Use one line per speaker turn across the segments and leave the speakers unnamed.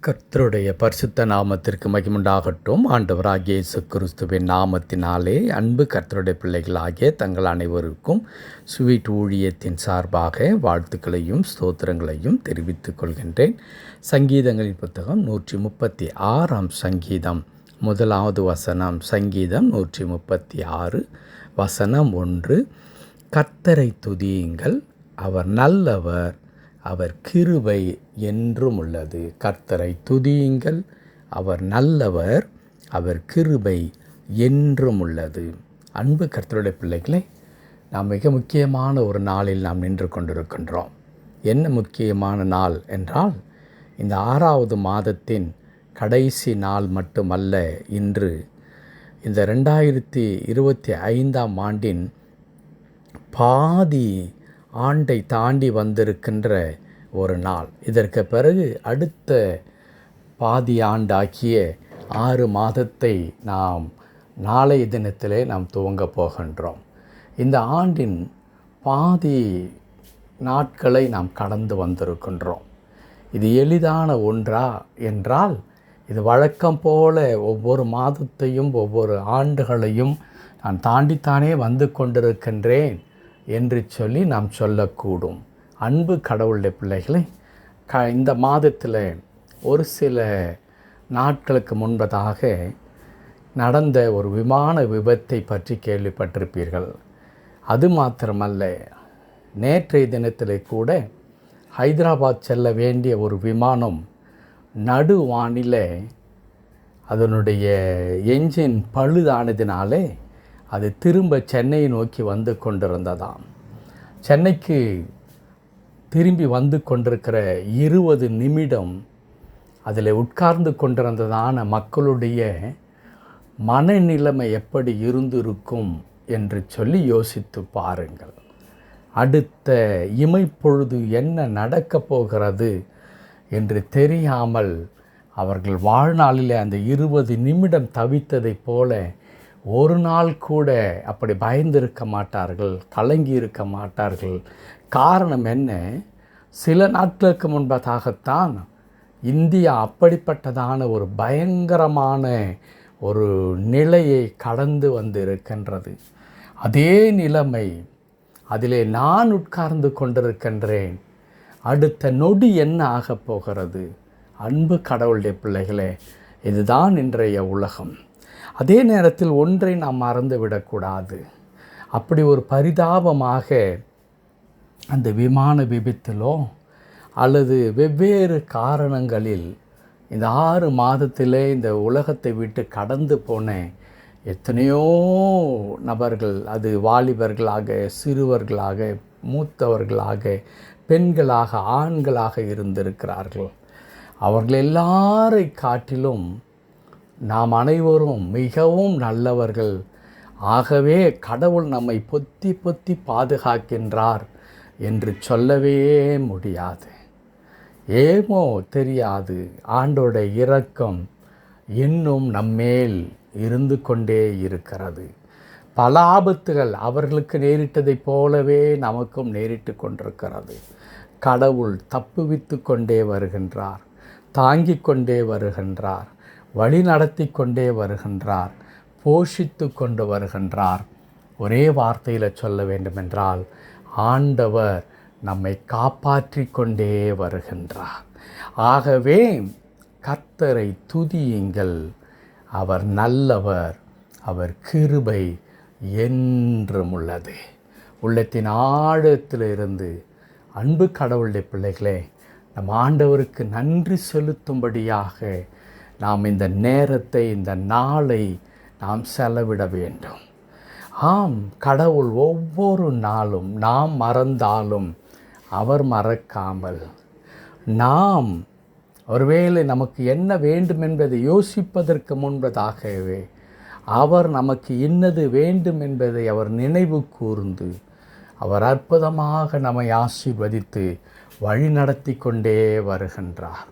கர்த்தருடைய பரிசுத்த நாமத்திற்கு மகிமுண்டாகட்டும். ஆண்டவராகிய இயேசு கிறிஸ்துவின் நாமத்தினாலே அன்பு கர்த்தருடைய பிள்ளைகளாகிய தங்கள் அனைவருக்கும் ஸ்வீட் ஊழியத்தின் சார்பாக வாழ்த்துக்களையும் ஸ்தோத்திரங்களையும் தெரிவித்துக் கொள்கின்றேன். சங்கீதங்களின் புத்தகம் 136 சங்கீதம் 1 வசனம். சங்கீதம் 136 வசனம் 1. கர்த்தரை துதியுங்கள், அவர் நல்லவர், அவர் கிருபை என்றும் உள்ளது. கர்த்தரை துதியுங்கள், அவர் நல்லவர், அவர் கிருபை என்றும் உள்ளது. அன்பு கர்த்தருடைய பிள்ளைகளை, நாம் மிக முக்கியமான ஒரு நாளில் நாம் நின்று கொண்டிருக்கின்றோம். என்ன முக்கியமான நாள் என்றால், இந்த 6வது மாதத்தின் கடைசி நாள் மட்டுமல்ல. இன்று இந்த 2025 ஆண்டின் பாதி ஆண்டை தாண்டி வந்திருக்கின்ற ஒரு நாள். இதற்கு பிறகு அடுத்த பாதி ஆண்டாக்கிய 6 மாதத்தை நாம் நாளைய தினத்திலே நாம் துவங்கப் போகின்றோம். இந்த ஆண்டின் பாதி நாட்களை நாம் கடந்து வந்திருக்கின்றோம். இது எளிதான ஒன்றா என்றால், இது வழக்கம் போல ஒவ்வொரு மாதத்தையும் ஒவ்வொரு ஆண்டுகளையும் நான் தாண்டித்தானே வந்து கொண்டிருக்கின்றேன் என்று சொல்லி நாம் சொல்லக்கூடும். அன்பு கடவுளுடைய பிள்ளைகளை, இந்த மாதத்தில் ஒரு சில நாட்களுக்கு முன்பதாக நடந்த ஒரு விமான விபத்தை பற்றி கேள்விப்பட்டிருப்பீர்கள். அது மாத்திரமல்ல, நேற்றைய தினத்தில் கூட ஹைதராபாத் செல்ல வேண்டிய ஒரு விமானம் நடுவானில் அதனுடைய என்ஜின் பழுதானதினாலே அது திரும்ப சென்னையை நோக்கி வந்து கொண்டிருந்ததாம். சென்னைக்கு திரும்பி வந்து கொண்டிருக்கிற 20 நிமிடம் அதில் உட்கார்ந்து கொண்டிருந்ததான மக்களுடைய மனநிலைமை எப்படி இருந்திருக்கும் என்று சொல்லி யோசித்து பாருங்கள். அடுத்த இமைப்பொழுது என்ன நடக்கப் போகிறது என்று தெரியாமல் அவர்கள் வாழ்நாளில் அந்த 20 நிமிடம் தவித்ததைப் போல ஒரு நாள் கூட அப்படி பயந்திருக்க மாட்டார்கள், கலங்கி இருக்க மாட்டார்கள். காரணம் என்ன? சில நாட்களுக்கு முன்பதாகத்தான் இந்தியா அப்படிப்பட்டதான ஒரு பயங்கரமான ஒரு நிலையை கடந்து வந்து இருக்கின்றது. அதே நிலைமை அதிலே நான் உட்கார்ந்து கொண்டிருக்கின்றேன். அடுத்த நொடி என்ன ஆகப் போகிறது? அன்பு கடவுளுடைய பிள்ளைகளே, இதுதான் இன்றைய உலகம். அதே நேரத்தில் ஒன்றை நாம் மறந்து விடக்கூடாது. அப்படி ஒரு பரிதாபமாக அந்த விமான விபத்திலோ அல்லது வெவ்வேறு காரணங்களில் இந்த 6 மாதத்திலே இந்த உலகத்தை விட்டு கடந்து போன எத்தனையோ நபர்கள், அது வாலிபர்களாக, சிறுவர்களாக, மூத்தவர்களாக, பெண்களாக, ஆண்களாக இருந்திருக்கிறார்கள். அவர்கள் எல்லாரை காட்டிலும் நாம் அனைவரும் மிகவும் நல்லவர்கள். ஆகவே கடவுள் நம்மை பொத்தி பொத்தி பாதுகாக்கின்றார் என்று சொல்லவே முடியாது. ஏமோ தெரியாது, ஆண்டோட இரக்கம் இன்னும் நம்மேல் இருந்து கொண்டே இருக்கிறது. பல ஆபத்துகள் அவர்களுக்கு நேரிட்டதைப் போலவே நமக்கும் நேரிட்டு கொண்டிருக்கிறது. கடவுள் தப்புவித்து கொண்டே வருகின்றார், தாங்கிக் கொண்டே வருகின்றார், வழி நடத்தி கொண்டே வருகின்றார், போஷித்து கொண்டு வருகின்றார். ஒரே வார்த்தையில் சொல்ல வேண்டுமென்றால், ஆண்டவர் நம்மை காப்பாற்றி கொண்டே வருகின்றார். ஆகவே கர்த்தரை துதியுங்கள், அவர் நல்லவர், அவர் கிருபை என்றும் உள்ளது. உள்ளத்தின் ஆழத்திலிருந்து அன்பு கடவுளுடைய பிள்ளைகளே, நம் ஆண்டவருக்கு நன்றி செலுத்தும்படியாக நாம் இந்த நேரத்தை, இந்த நாளை நாம் செலவிட வேண்டும். ஆம், கடவுள் ஒவ்வொரு நாளும் நாம் மறந்தாலும் அவர் மறக்காமல், நாம் ஒருவேளை நமக்கு என்ன வேண்டும் என்பதை யோசிப்பதற்கு முன்பதாகவே அவர் நமக்கு இன்னது வேண்டும் என்பதை அவர் நினைவு கூர்ந்து அவர் அற்புதமாக நம்மை ஆசீர்வதித்து வழி நடத்தி கொண்டே வருகின்றார்.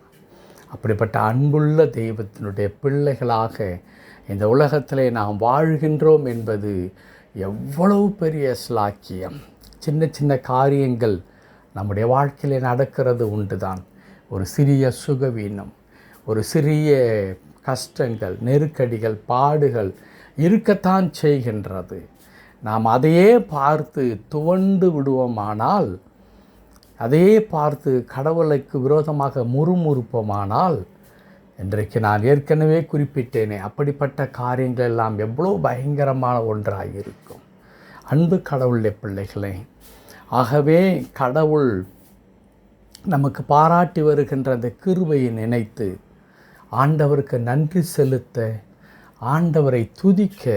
அப்படிப்பட்ட அன்புள்ள தெய்வத்தினுடைய பிள்ளைகளாக இந்த உலகத்திலே நாம் வாழ்கின்றோம் என்பது எவ்வளவு பெரிய ஸ்லாக்கியம். சின்ன சின்ன காரியங்கள் நம்முடைய வாழ்க்கையிலே நடக்கிறது உண்டு தான். ஒரு சிறிய சுகவீனம், ஒரு சிறிய கஷ்டங்கள், நெருக்கடிகள், பாடுகள் இருக்கத்தான் செய்கின்றது. நாம் அதையே பார்த்து துவண்டு விடுவோமானால், அதையே பார்த்து கடவுளுக்கு விரோதமாக முறுமுறுப்போமானால், இன்றைக்கு நான் ஏற்கனவே குறிப்பிட்டேனே, அப்படிப்பட்ட காரியங்கள் எல்லாம் எவ்வளோ பயங்கரமான ஒன்றாக இருக்கும். அன்பு கடவுளுடைய பிள்ளைகளே, ஆகவே கடவுள் நமக்கு பாராட்டி வருகின்ற அந்த கிருபையை நினைத்து ஆண்டவருக்கு நன்றி செலுத்த, ஆண்டவரை துதிக்க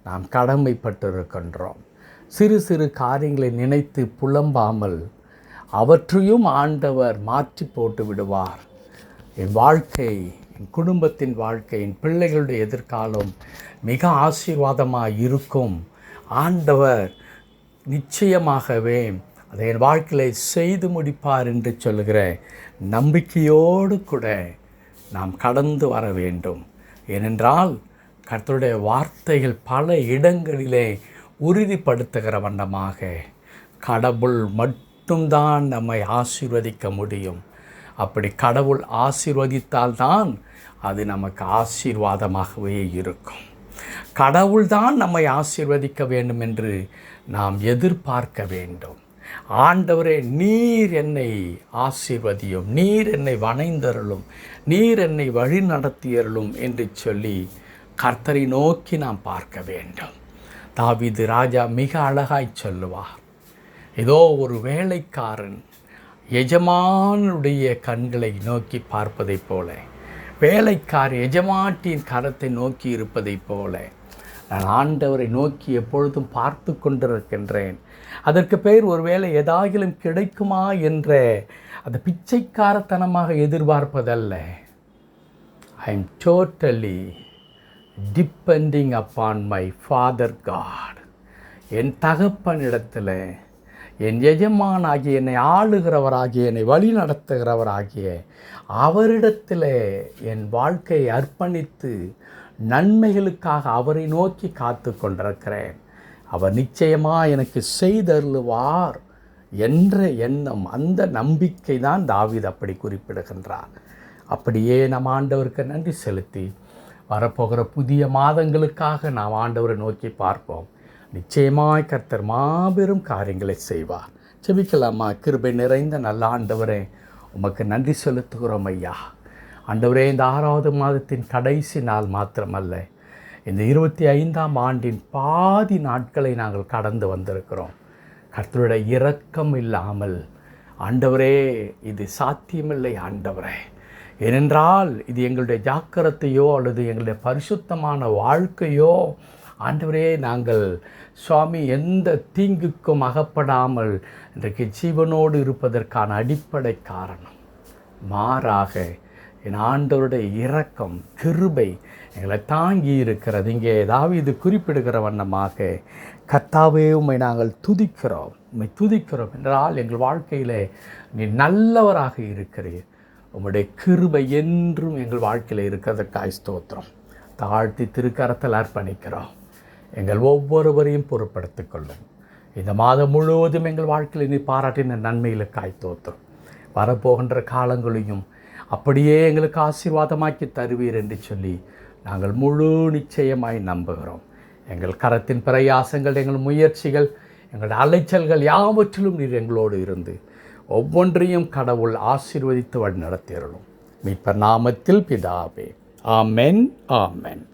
நாம் கடமைப்பட்டிருக்கின்றோம். சிறு சிறு காரியங்களை நினைத்து புலம்பாமல் அவற்றையும் ஆண்டவர் மாற்றி போட்டு விடுவார். என் வாழ்க்கை, என் குடும்பத்தின் வாழ்க்கை, என் பிள்ளைகளுடைய எதிர்காலம் மிக ஆசீர்வாதமாக இருக்கும். ஆண்டவர் நிச்சயமாகவே அதை என் வாழ்க்கையில் செய்து முடிப்பார் என்று சொல்கிற நம்பிக்கையோடு கூட நாம் கடந்து வர வேண்டும். ஏனென்றால் கர்த்தருடைய வார்த்தைகள் பல இடங்களிலே உறுதிப்படுத்துகிற வண்ணமாக கடவுள் மட்டும்தான் நம்மை ஆசீர்வதிக்க முடியும். அப்படி கடவுள் ஆசீர்வதித்தால்தான் அது நமக்கு ஆசீர்வாதமாகவே இருக்கும். கடவுள்தான் நம்மை ஆசீர்வதிக்க வேண்டும் என்று நாம் எதிர்பார்க்க வேண்டும். ஆண்டவரே, நீர் என்னை ஆசீர்வதியும், நீர் என்னை வணைந்தருளும், நீர் என்னை வழி நடத்தியருளும் என்று சொல்லி கர்த்தரை நோக்கி நாம் பார்க்க வேண்டும். தாவீது ராஜா மிக அழகாய் சொல்லுவார், ஏதோ ஒரு வேலைக்காரன் எஜமானுடைய கண்களை நோக்கி பார்ப்பதைப் போல, வேலைக்கார எஜமாட்டியின் கரத்தை நோக்கி இருப்பதைப் போல நான் ஆண்டவரை நோக்கி எப்பொழுதும் பார்த்து கொண்டிருக்கின்றேன். அதற்கு பெயர் ஒருவேளை ஏதாகிலும் கிடைக்குமா என்ற அந்த பிச்சைக்காரத்தனமாக எதிர்பார்ப்பதல்ல. I am totally depending upon my father God. என் தகப்பனிடத்தில், என் எஜமானாகிய, என்னை ஆளுகிறவராகிய, என்னை வழி நடத்துகிறவராகிய அவரிடத்தில் என் வாழ்க்கையை அர்ப்பணித்து நன்மைகளுக்காக அவரை நோக்கி காத்து கொண்டிருக்கிறேன். அவர் நிச்சயமாக எனக்கு செய்தருளுவார் என்ற எண்ணம், அந்த நம்பிக்கை தான் தாவீது அப்படி குறிப்பிடுகின்றார். அப்படியே நம் ஆண்டவருக்கு நன்றி செலுத்தி வரப்போகிற புதிய மாதங்களுக்காக நாம் ஆண்டவரை நோக்கி பார்ப்போம். நிச்சயமாய் கர்த்தர் மாபெரும் காரியங்களை செய்வார். செபிக்கலாமா? கிருபை நிறைந்த நல்ல ஆண்டவரே, உமக்கு நன்றி செலுத்துகிறோம் ஐயா. ஆண்டவரே, இந்த 6வது மாதத்தின் கடைசி நாள் மாத்திரமல்ல, இந்த 25ஆம் ஆண்டின் பாதி நாட்களை நாங்கள் கடந்து வந்திருக்கிறோம். கர்த்தருடைய இரக்கம் இல்லாமல் ஆண்டவரே இது சாத்தியமில்லை ஆண்டவரே. ஏனென்றால் இது எங்களுடைய ஜாக்கிரத்தையோ அல்லது எங்களுடைய பரிசுத்தமான வாழ்க்கையோ ஆண்டவரே, நாங்கள் சுவாமி எந்த தீங்குக்கும் அகப்படாமல் இன்றைக்கு ஜீவனோடு இருப்பதற்கான அடிப்படை காரணம். மாறாக என் ஆண்டவருடைய இரக்கம், கிருபை எங்களை தாங்கி இருக்கிறது. இங்கே தாவீது குறிப்பிடுகிற வண்ணமாக, கர்த்தாவே உம்மை நாங்கள் துதிக்கிறோம், உம்மை துதிக்கிறோம் என்றால் எங்கள் வாழ்க்கையில் நீ நல்லவராக இருக்கிறீர். உம்முடைய கிருபை என்றும் எங்கள் வாழ்க்கையில் இருக்கிறதற்காக ஸ்தோத்திரம். தாழ்த்தி திருக்கரத்தில் அர்ப்பணிக்கிறோம். எங்கள் ஒவ்வொருவரையும் பொறுப்படுத்திக் கொள்ளும். இந்த மாதம் முழுவதும் எங்கள் வாழ்க்கையில் நீ பாராட்டின நன்மைகளுக்காய் ஸ்தோத்திரம். வரப்போகின்ற காலங்களையும் அப்படியே எங்களுக்கு ஆசீர்வாதமாக்கி தருவீர் என்று சொல்லி நாங்கள் முழு நிச்சயமாய் நம்புகிறோம். எங்கள் கரத்தின் பிரயாசங்கள், எங்கள் முயற்சிகள், எங்கள் அலைச்சல்கள் யாவற்றிலும் நீர் எங்களோடு இருந்து ஒவ்வொன்றையும் கடவுள் ஆசீர்வதித்து வழி நடத்தியருளும். மீட்பர் நாமத்தில் பிதாவே. ஆமென், ஆமென்.